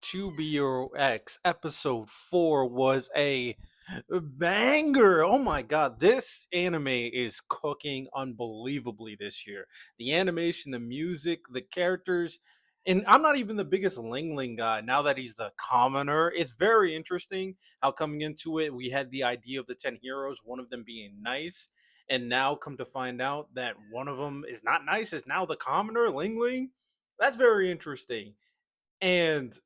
To Be Your Ex episode 4 was a banger. Oh my god, this anime is cooking unbelievably this year. The animation, the music, the characters, and I'm not even the biggest Ling Ling guy now that he's the commoner. It's very interesting how coming into it we had the idea of the 10 heroes, one of them being nice, and now come to find out that one of them is not nice, is now the commoner, Ling Ling. That's very interesting. And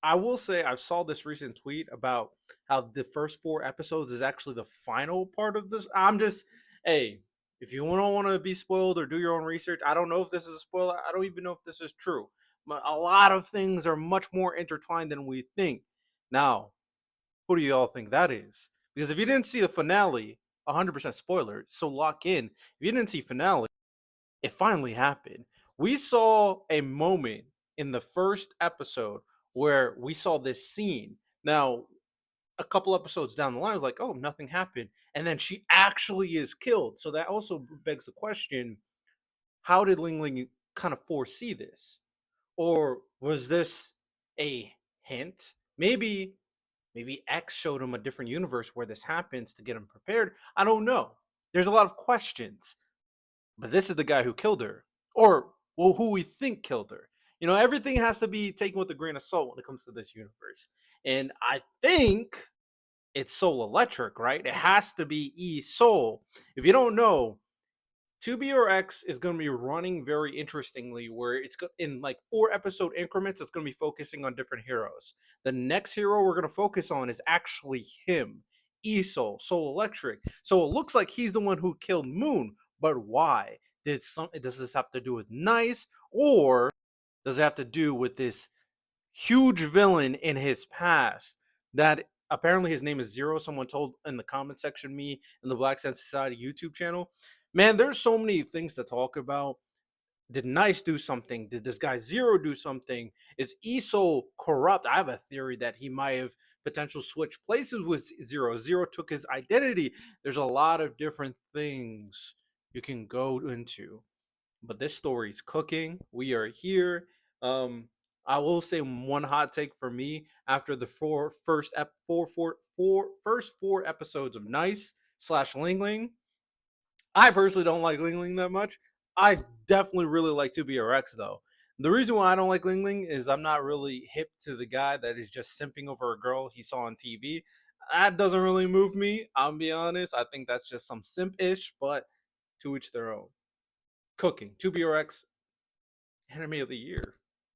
I will say I saw this recent tweet about how the first 4 episodes is actually the final part of this. I'm just, hey, if you don't want to be spoiled or do your own research, I don't know if this is a spoiler. I don't even know if this is true. But a lot of things are much more intertwined than we think. Now, who do you all think that is? Because if you didn't see the finale, 100% spoiler, so lock in. If you didn't see finale, it finally happened. We saw a moment in the first episode where we saw this scene. Now, a couple episodes down the line, I was like, oh, nothing happened. And then she actually is killed. So that also begs the question, how did Ling Ling kind of foresee this? Or was this a hint? Maybe X showed him a different universe where this happens to get him prepared. I don't know. There's a lot of questions. But this is the guy who killed her, or well, who we think killed her. Everything has to be taken with a grain of salt when it comes to this universe. And I think it's Soul Electric, right? It has to be E Soul. If you don't know, 2B or X is going to be running very interestingly, where in like 4 episode increments. It's going to be focusing on different heroes. The next hero we're going to focus on is actually him, E Soul Electric. So it looks like he's the one who killed Moon, but why? Does this have to do with Nice, or does it have to do with this huge villain in his past that apparently his name is Zero? Someone told in the comment section, me and the Black Sense Society YouTube channel. Man, there's so many things to talk about. Did Nice do something? Did this guy Zero do something? Is Eso corrupt? I have a theory that he might have potential switch places with Zero. Zero took his identity. There's a lot of different things you can go into, but this story's cooking. We are here. Um, I will say one hot take for me after the first 4 episodes of Nice slash Ling Ling. I personally don't like Ling Ling that much. I definitely really like 2BRX though. The reason why I don't like Ling Ling is I'm not really hip to the guy that is just simping over a girl he saw on TV. That doesn't really move me. I'll be honest. I think that's just some simp ish, but to each their own. Cooking 2BRX Anime of the Year.